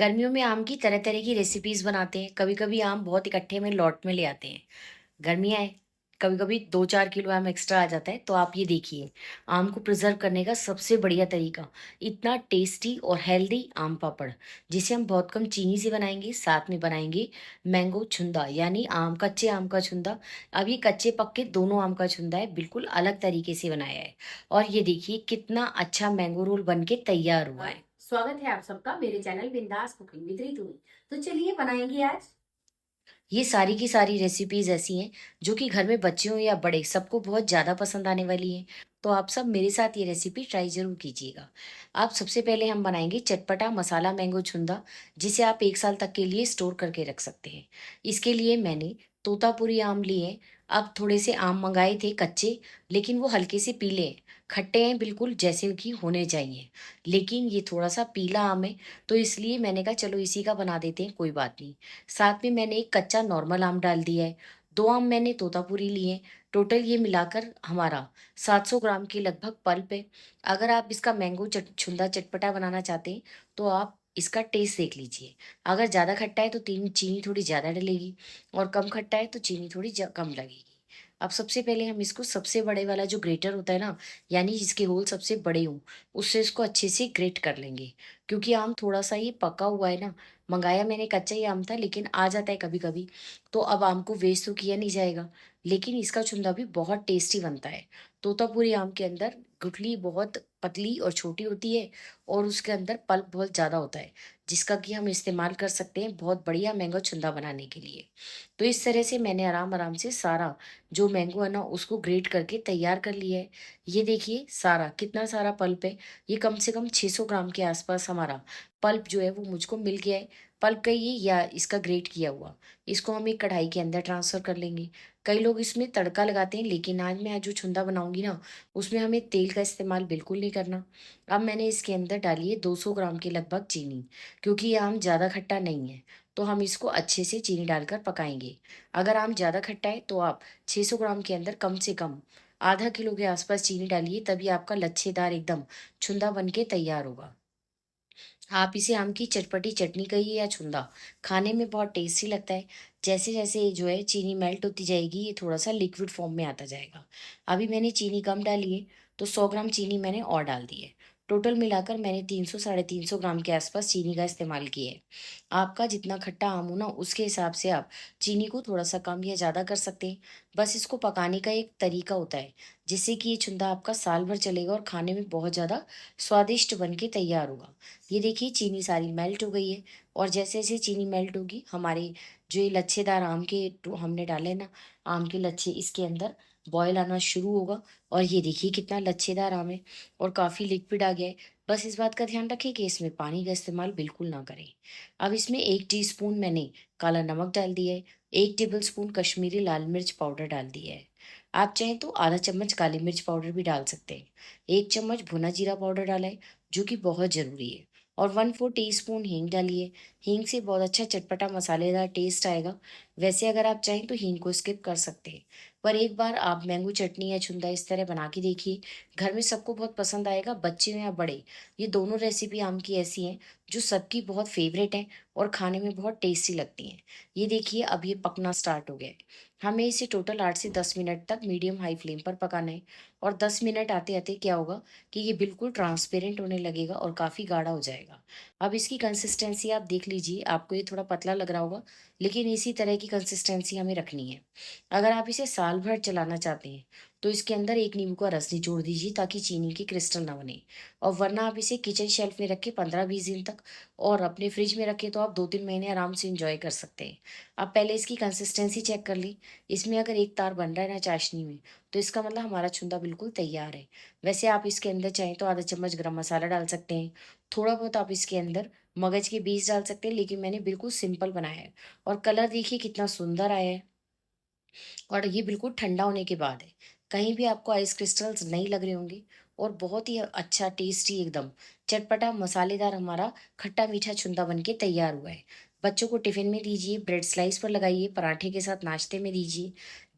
गर्मियों में आम की तरह तरह की रेसिपीज बनाते हैं। कभी कभी आम बहुत इकट्ठे में लॉट में ले आते हैं। गर्मियाँ है, कभी कभी 2-4 किलो आम एक्स्ट्रा आ जाता है। तो आप ये देखिए, आम को प्रिजर्व करने का सबसे बढ़िया तरीका, इतना टेस्टी और हेल्दी आम पापड़, जिसे हम बहुत कम चीनी से बनाएंगे। साथ में बनाएंगे मैंगो छुंदा, यानी आम, कच्चे आम का छुंदा। अब ये कच्चे पक्के दोनों आम का छुंदा है, बिल्कुल अलग तरीके से बनाया है। और ये देखिए कितना अच्छा मैंगो रोल बन के तैयार हुआ है। स्वागत है आप सबका मेरे चैनल बिंदास कुकिंग विद रितु में। तो चलिए बनाएंगे आज। ये सारी की सारी रेसिपीज ऐसी हैं जो कि घर में बच्चे हों या बड़े, सबको बहुत ज़्यादा पसंद आने वाली हैं। तो आप सब मेरे साथ ये रेसिपी ट्राई ज़रूर कीजिएगा। आप सबसे पहले हम बनाएंगे चटपटा मसाला मैंगो छुंदा, जिसे आप 1 साल तक के लिए स्टोर करके रख सकते हैं। इसके लिए मैंने तोतापुरी आम लिए हैं। अब थोड़े से आम मंगाए थे कच्चे, लेकिन वो हल्के से पीले हैं। खट्टे हैं बिल्कुल जैसे कि होने चाहिए, लेकिन ये थोड़ा सा पीला आम है, तो इसलिए मैंने कहा चलो इसी का बना देते हैं, कोई बात नहीं। साथ में मैंने एक कच्चा नॉर्मल आम डाल दिया है। 2 आम मैंने तोतापुरी लिए हैं। टोटल ये मिलाकर हमारा 700 ग्राम के लगभग पल्प है। अगर आप इसका मैंगो छुंदा चटपटा बनाना चाहते हैं, तो आप इसका टेस्ट देख लीजिए। अगर ज़्यादा खट्टा है तो तीन चीनी थोड़ी ज़्यादा डलेगी, और कम खट्टा है तो चीनी थोड़ी कम लगेगी। अब सबसे पहले हम इसको सबसे बड़े वाला जो ग्रेटर होता है ना, यानी जिसके होल सबसे बड़े हों, उससे इसको अच्छे से ग्रेट कर लेंगे। क्योंकि आम थोड़ा सा ये पका हुआ है ना, मंगाया मैंने कच्चा ही आम था, लेकिन आ जाता है कभी कभी। तो अब आम को वेस्ट तो किया नहीं जाएगा, लेकिन इसका चुंदा भी बहुत टेस्टी बनता है। तोतापुरी आम के अंदर गुठली बहुत पतली और छोटी होती है, और उसके अंदर पल्प बहुत ज़्यादा होता है, जिसका कि हम इस्तेमाल कर सकते हैं बहुत बढ़िया मैंगो चुंदा बनाने के लिए। तो इस तरह से मैंने आराम आराम से सारा जो मैंगो है ना, उसको ग्रेट करके तैयार कर लिया है। ये देखिए सारा कितना सारा पल्प है। ये कम से कम 600 ग्राम के आसपास हमारा पल्प जो है वो मुझको मिल गया है। पल्प का ये या इसका ग्रेट किया हुआ, इसको हम एक कढ़ाई के अंदर ट्रांसफ़र कर लेंगे। कई लोग इसमें तड़का लगाते हैं, लेकिन आज जो छुंदा बनाऊंगी ना, उसमें हमें तेल का इस्तेमाल बिल्कुल नहीं करना। अब मैंने इसके अंदर डाली है 200 ग्राम के लगभग चीनी, क्योंकि ये आम ज़्यादा खट्टा नहीं है। तो हम इसको अच्छे से चीनी डालकर पकाएंगे। अगर आम ज़्यादा खट्टा है तो आप 600 ग्राम के अंदर कम से कम आधा किलो के आसपास चीनी डालिए, तभी आपका लच्छेदार एकदम छुंदा बन के तैयार होगा। आप इसे आम की चटपटी चटनी कहिए या छुंदा, खाने में बहुत टेस्टी लगता है। जैसे जैसे ये जो है चीनी मेल्ट होती जाएगी, ये थोड़ा सा लिक्विड फॉर्म में आता जाएगा। अभी मैंने चीनी कम डाली है, तो 100 ग्राम चीनी मैंने और डाल दी है। टोटल मिलाकर मैंने 300 साढ़े 300 ग्राम के आसपास चीनी का इस्तेमाल किया है। आपका जितना खट्टा आम हो ना, उसके हिसाब से आप चीनी को थोड़ा सा कम या ज़्यादा कर सकते हैं। बस इसको पकाने का एक तरीका होता है, जिससे कि ये छुंदा आपका साल भर चलेगा और खाने में बहुत ज़्यादा स्वादिष्ट बन के तैयार होगा। ये देखिए चीनी सारी मेल्ट हो गई है, और जैसे जैसे चीनी मेल्ट होगी, हमारे जो ये लच्छेदार आम के हमने डाले ना, आम के लच्छे, इसके अंदर बॉयल आना शुरू होगा। और ये देखिए कितना लच्छेदार आम है, और काफ़ी लिक्विड आ गया है। बस इस बात का ध्यान रखें कि इसमें पानी का इस्तेमाल बिल्कुल ना करें। अब इसमें 1 टीस्पून मैंने काला नमक डाल दिया है। 1 टेबल स्पून कश्मीरी लाल मिर्च पाउडर डाल दिया है। आप चाहें तो आधा चम्मच काली मिर्च पाउडर भी डाल सकते हैं। 1 चम्मच भुना जीरा पाउडर डाला है, जो कि बहुत ज़रूरी है। और 1/4 टीस्पून हींग डालिए। हींग से बहुत अच्छा चटपटा मसालेदार टेस्ट आएगा। वैसे अगर आप चाहें तो हींग को स्किप कर सकते हैं, पर एक बार आप मैंगो चटनी या छुंदा इस तरह बना के देखिए। घर में सबको बहुत पसंद आएगा, बच्चे हों या बड़े। ये दोनों रेसिपी आम की ऐसी हैं जो सबकी बहुत फेवरेट हैं, और खाने में बहुत टेस्टी लगती हैं। ये देखिए अब ये पकना स्टार्ट हो गया है। हमें इसे टोटल 8 से 10 मिनट तक मीडियम हाई फ्लेम पर पकाना है। और 10 मिनट आते आते क्या होगा कि ये बिल्कुल ट्रांसपेरेंट होने लगेगा और काफ़ी गाढ़ा हो जाएगा। अब इसकी कंसिस्टेंसी आप देख लीजिए, आपको ये थोड़ा पतला लग रहा होगा, लेकिन इसी तरह की कंसिस्टेंसी हमें रखनी है। अगर आप इसे साल भर चलाना चाहते हैं, तो इसके अंदर एक नींबू का रस निचोड़ दीजिए, ताकि चीनी की क्रिस्टल ना बने। और वरना आप इसे किचन शेल्फ में रखें 15-20 दिन तक, और अपने फ्रिज में रखें तो आप 2-3 महीने आराम से इंजॉय कर सकते हैं। अब पहले इसकी कंसिस्टेंसी चेक कर ली। इसमें अगर एक तार बन रहा है ना चाशनी में, तो इसका मतलब हमारा छुंदा बिल्कुल तैयार है। वैसे आप इसके अंदर चाहें तो आधा चम्मच गरम मसाला डाल सकते हैं। थोड़ा बहुत आप इसके अंदर मगज के बीज डाल सकते हैं, लेकिन मैंने बिल्कुल सिंपल बनाया है। और कलर देखिए कितना सुंदर आया है। और ये बिल्कुल ठंडा होने के बाद है। कहीं भी आपको आइस क्रिस्टल्स नहीं लग रहे होंगे। और बहुत ही अच्छा टेस्टी एकदम चटपटा मसालेदार हमारा खट्टा मीठा छुंदा बन के तैयार हुआ है। बच्चों को टिफिन में दीजिए, ब्रेड स्लाइस पर लगाइए, पराठे के साथ नाश्ते में दीजिए।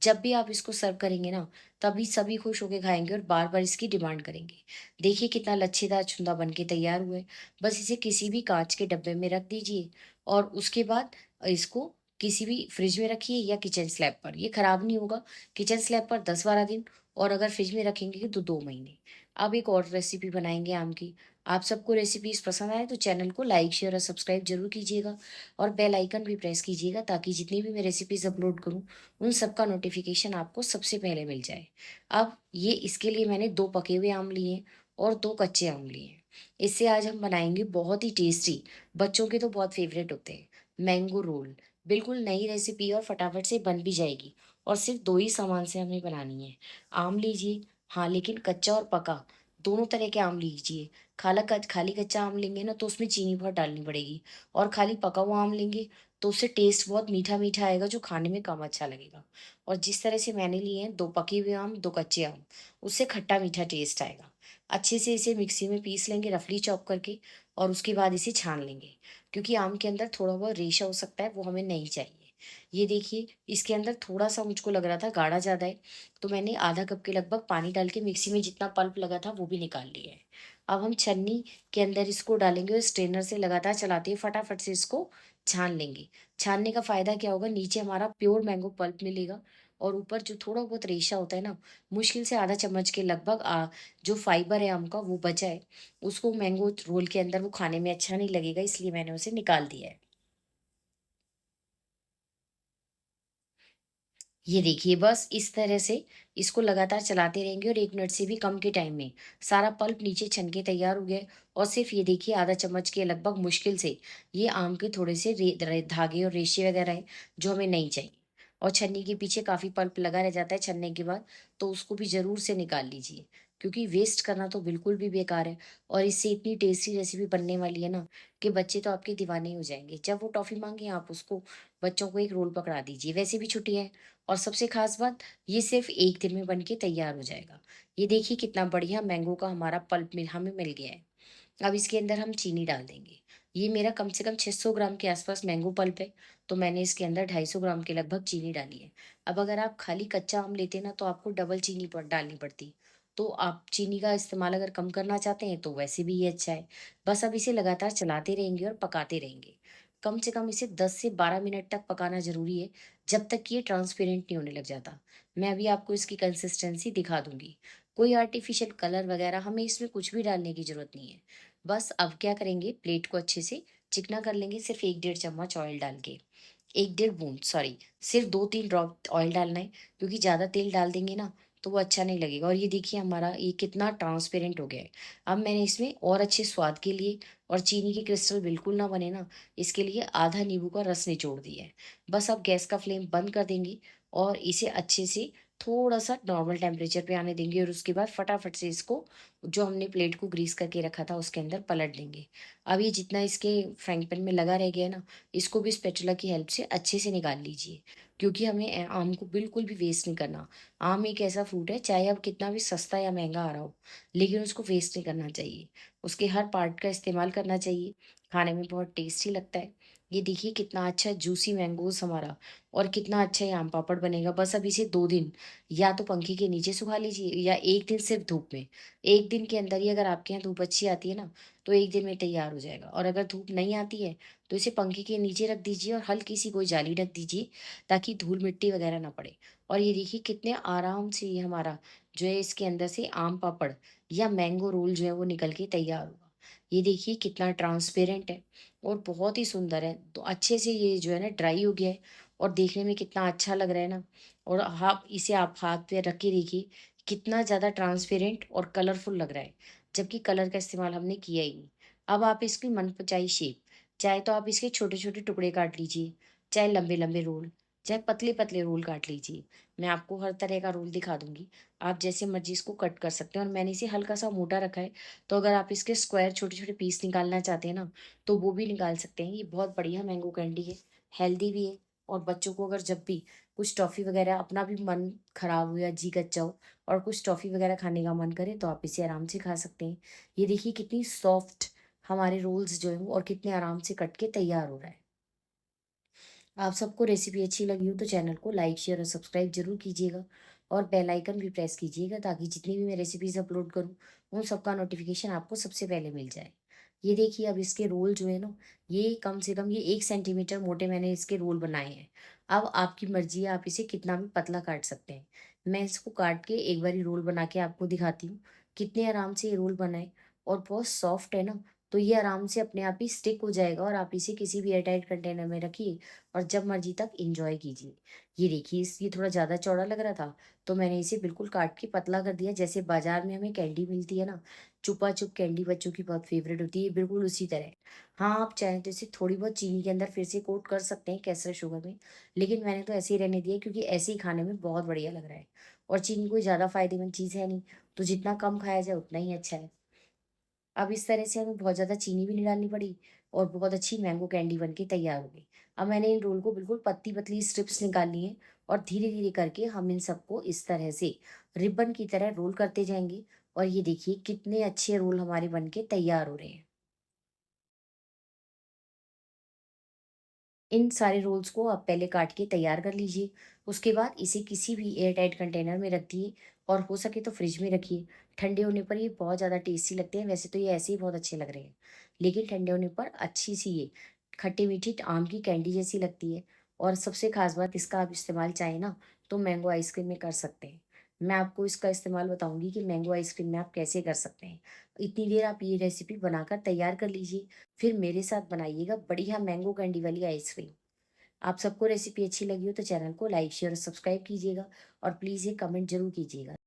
जब भी आप इसको सर्व करेंगे ना, तभी सभी खुश होके खाएँगे और बार-बार इसकी डिमांड करेंगे। देखिए कितना लच्छेदार चूल्हा बन के तैयार हुआ है। बस इसे किसी भी काँच के डब्बे में रख दीजिए और उसके बाद इसको किसी भी फ्रिज में रखिए या किचन स्लैब पर। ये खराब नहीं होगा। किचन स्लैब पर 10-12 दिन और अगर फ्रिज में रखेंगे तो 2 महीने। अब एक और रेसिपी बनाएँगे आम की। आप सबको रेसिपीज़ पसंद आए तो चैनल को लाइक, शेयर और सब्सक्राइब ज़रूर कीजिएगा और बेल आइकन भी प्रेस कीजिएगा ताकि जितनी भी मैं रेसिपीज़ अपलोड करूँ, उन सब का नोटिफ़िकेशन आपको सबसे पहले मिल जाए। अब ये इसके लिए मैंने 2 पके हुए आम लिए हैं और 2 कच्चे आम लिए हैं। इससे आज हम बनाएँगे बहुत ही टेस्टी, बच्चों के तो बहुत फ़ेवरेट होते हैं, मैंगो रोल। बिल्कुल नई रेसिपी और फटाफट से बन भी जाएगी और सिर्फ़ 2 ही सामान से हमें बनानी है। आम लीजिए, हाँ, लेकिन कच्चा और पका दोनों तरह के आम लीजिए। खाली कच्चा आम लेंगे ना तो उसमें चीनी बहुत डालनी पड़ेगी और खाली पका हुआ आम लेंगे तो उससे टेस्ट बहुत मीठा-मीठा आएगा जो खाने में कम अच्छा लगेगा। और जिस तरह से मैंने लिए हैं 2 पके हुए आम, 2 कच्चे आम, उससे खट्टा-मीठा टेस्ट आएगा। अच्छे से इसे मिक्सी में पीस लेंगे रफली चॉप करके और उसके बाद इसे छान लेंगे, क्योंकि आम के अंदर थोड़ा बहुत रेशा हो सकता है, वो हमें नहीं चाहिए। ये देखिए इसके अंदर थोड़ा-सा मुझको लग रहा था गाढ़ा ज़्यादा है, तो मैंने आधा कप के लगभग पानी डाल के मिक्सी में जितना पल्प लगा था वो भी निकाल लिया है। अब हम छन्नी के अंदर इसको डालेंगे और स्ट्रेनर से लगातार चलाते हुए फटाफट से इसको छान लेंगे। छानने का फ़ायदा क्या होगा, नीचे हमारा प्योर मैंगो पल्प मिलेगा और ऊपर जो थोड़ा बहुत रेशा होता है ना, मुश्किल से आधा चम्मच के लगभग जो फाइबर है आम का वो बचा है, उसको मैंगो रोल के अंदर वो खाने में अच्छा नहीं लगेगा इसलिए मैंने उसे निकाल दिया है। ये देखिए बस इस तरह से इसको लगातार चलाते रहेंगे और 1 मिनट से भी कम के टाइम में सारा पल्प नीचे छन के तैयार हो गया है और सिर्फ ये देखिए आधा चम्मच के लगभग मुश्किल से ये आम के थोड़े से धागे और रेशे वगैरह हैं जो हमें नहीं चाहिए। और छन्नी के पीछे काफी पल्प लगा रह जाता है छन्ने के बाद, तो उसको भी जरूर से निकाल लीजिए क्योंकि वेस्ट करना तो बिल्कुल भी बेकार है। और इससे इतनी टेस्टी रेसिपी बनने वाली है ना कि बच्चे तो आपके दीवाने हो जाएंगे। जब वो टॉफी मांगे आप उसको बच्चों को एक रोल पकड़ा दीजिए, वैसे भी छुट्टी है। और सबसे ख़ास बात, ये सिर्फ़ 1 दिन में बन के तैयार हो जाएगा। ये देखिए कितना बढ़िया मैंगो का हमारा पल्प हमें मिल गया है। अब इसके अंदर हम चीनी डाल देंगे। ये मेरा कम से कम 600 ग्राम के आस-पास मैंगो पल्प है, तो मैंने इसके अंदर 250 ग्राम के लगभग चीनी डाली है। अब अगर आप खाली कच्चा आम लेते ना तो आपको डबल चीनी डालनी पड़ती। तो आप चीनी का इस्तेमाल अगर कम करना चाहते हैं तो वैसे भी ये अच्छा है। बस अब इसे लगातार चलाते रहेंगे और पकाते रहेंगे। कम से कम इसे 10 से 12 मिनट तक पकाना ज़रूरी है, जब तक कि ये ट्रांसपेरेंट नहीं होने लग जाता। मैं अभी आपको इसकी कंसिस्टेंसी दिखा दूँगी। कोई आर्टिफ़िशियल कलर वग़ैरह हमें इसमें कुछ भी डालने की ज़रूरत नहीं है। बस अब क्या करेंगे, प्लेट को अच्छे से चिकना कर लेंगे सिर्फ़ 1 डेढ़ चम्मच ऑयल डाल के। 1 डेढ़ बूँद सॉरी, सिर्फ़ 2-3 ड्रॉप ऑयल डालना है क्योंकि ज़्यादा तेल डाल देंगे ना तो वो अच्छा नहीं लगेगा। और ये देखिए हमारा ये कितना ट्रांसपेरेंट हो गया है। अब मैंने इसमें और अच्छे स्वाद के लिए और चीनी के क्रिस्टल बिल्कुल ना बने ना, इसके लिए आधा नींबू का रस निचोड़ दिया है। बस अब गैस का फ्लेम बंद कर देंगे और इसे अच्छे से थोड़ा-सा नॉर्मल टेम्परेचर पे आने देंगे और उसके बाद फटाफट से इसको जो हमने प्लेट को ग्रीस करके रखा था उसके अंदर पलट देंगे। अब ये जितना इसके फ्राइंग पैन में लगा रह गया है ना, इसको भी स्पैचुला की हेल्प से अच्छे से निकाल लीजिए क्योंकि हमें आम को बिल्कुल भी वेस्ट नहीं करना। आम एक ऐसा फ्रूट है, चाहे अब कितना भी सस्ता या महँगा आ रहा हो, लेकिन उसको वेस्ट नहीं करना चाहिए। उसके हर पार्ट का इस्तेमाल करना चाहिए, खाने में बहुत टेस्टी लगता है। ये देखिए कितना अच्छा जूसी मैंगोज़ हमारा और कितना अच्छा ये आम पापड़ बनेगा। बस अब इसे 2 दिन या तो पंखे के नीचे सुखा लीजिए या 1 दिन सिर्फ़ धूप में। 1 दिन के अंदर ही अगर आपके यहाँ धूप अच्छी आती है ना, तो 1 दिन में तैयार हो जाएगा और अगर धूप नहीं आती है, तो इसे पंखे के नीचे रख दीजिए और हल्की-सी कोई जाली ढक दीजिए ताकि धूल-मिट्टी वगैरह ना पड़े। और ये देखिए कितने आराम से ये हमारा जो है इसके अंदर से आम पापड़ या मैंगो रोल जो है वो निकल के तैयार होगा। ये देखिए कितना ट्रांसपेरेंट है और बहुत ही सुंदर है। तो अच्छे से ये जो है ना ड्राई हो गया है और देखने में कितना अच्छा लग रहा है ना। और इसे आप हाथ पे रख के देखिए कितना ज़्यादा ट्रांसपेरेंट और कलरफुल लग रहा है, जबकि कलर का इस्तेमाल हमने किया ही नहीं। अब आप इसकी मनपचाई शेप, चाहे तो आप इसके छोटे-छोटे टुकड़े काट लीजिए, चाहे लंबे-लंबे रोल, चाहे पतले-पतले रोल काट लीजिए। मैं आपको हर तरह का रोल दिखा दूँगी। आप जैसे मर्ज़ी इसको कट कर सकते हैं और मैंने इसे हल्का-सा मोटा रखा है, तो अगर आप इसके स्क्वायर छोटे-छोटे पीस निकालना चाहते हैं ना, तो वो भी निकाल सकते हैं। ये बहुत बढ़िया मैंगो कैंडी है, हेल्दी भी है और बच्चों को अगर जब भी कुछ टॉफ़ी वग़ैरह अपना भी मन खराब हो या जी कच्चा हो और कुछ टॉफ़ी वग़ैरह खाने का मन करे, तो आप इसे आराम से खा सकते हैं। ये देखिए कितनी सॉफ्ट हमारे रोल्स जो हैं वो और कितने आराम से कट के तैयार हो रहा है। आप सबको रेसिपी अच्छी लगी हो तो चैनल को लाइक, शेयर और सब्सक्राइब ज़रूर कीजिएगा और बेल आइकन भी प्रेस कीजिएगा ताकि जितनी भी मैं रेसिपीज़ अपलोड करूँ, उन सबका नोटिफ़िकेशन आपको सबसे पहले मिल जाए। ये देखिए अब इसके रोल जो है ना, ये कम से कम ये 1 सेंटीमीटर मोटे मैंने इसके रोल बनाए हैं। अब आपकी मर्ज़ी है, आप इसे कितना भी पतला काट सकते हैं। मैं इसको काट के एक बारी रोल बना के आपको दिखाती हूँ, कितने आराम से ये रोल बनाए और बहुत सॉफ्ट है ना, तो ये आराम से अपने आप ही स्टिक हो जाएगा और आप इसे किसी भी एयरटाइट कंटेनर में रखिए और जब मर्ज़ी तक एन्जॉय कीजिए। ये देखिए ये थोड़ा ज़्यादा चौड़ा लग रहा था, तो मैंने इसे बिल्कुल काट के पतला कर दिया जैसे बाज़ार में हमें कैंडी मिलती है ना, चुपा चुप कैंडी बच्चों की बहुत फ़ेवरेट होती है, बिल्कुल उसी तरह। हाँ, आप चाहें तो इसे थोड़ी बहुत चीनी के अंदर फिर से कोट कर सकते हैं केसर शुगर में, लेकिन मैंने तो ऐसे ही रहने दिया क्योंकि ऐसे ही खाने में बहुत बढ़िया लग रहा है और चीनी कोई ज़्यादा फ़ायदेमंद चीज़ है नहीं, तो जितना कम खाया जाए उतना ही अच्छा है। अब इस तरह से हमें बहुत ज़्यादा चीनी भी नहीं डालनी पड़ी और बहुत अच्छी मैंगो कैंडी बन के तैयार हो गई। अब मैंने इन रोल को बिल्कुल पतली-पतली स्ट्रिप्स निकाल ली हैं और धीरे-धीरे करके हम इन सबको इस तरह से रिबन की तरह रोल करते जाएँगे और ये देखिए कितने अच्छे रोल हमारे बन के तैयार हो रहे हैं। इन सारे रोल्स को आप पहले काट के तैयार कर लीजिए। उसके बाद इसे किसी भी एयर टाइट कंटेनर में रख दिए और हो सके तो फ्रिज में रखिए। ठंडे होने पर ये बहुत ज़्यादा टेस्टी लगते हैं, वैसे तो ये ऐसे ही बहुत अच्छे लग रहे हैं। लेकिन ठंडे होने पर अच्छी-सी ये खट्टी-मीठी आम की कैंडी जैसी लगती है और सबसे ख़ास बात इसका आप इस्तेमाल चाहें ना तो मैंगो आइसक्रीम में कर सकते हैं। मैं आपको इसका इस्तेमाल बताऊँगी कि मैंगो आइसक्रीम में आप कैसे कर सकते हैं। इतनी देर आप ये रेसिपी बनाकर तैयार कर लीजिए, फिर मेरे साथ बनाइएगा बढ़िया मैंगो कैंडी वाली आइसक्रीम। आप सबको रेसिपी अच्छी लगी हो तो चैनल को लाइक, शेयर और सब्सक्राइब कीजिएगा और प्लीज़ ये कमेंट ज़रूर कीजिएगा।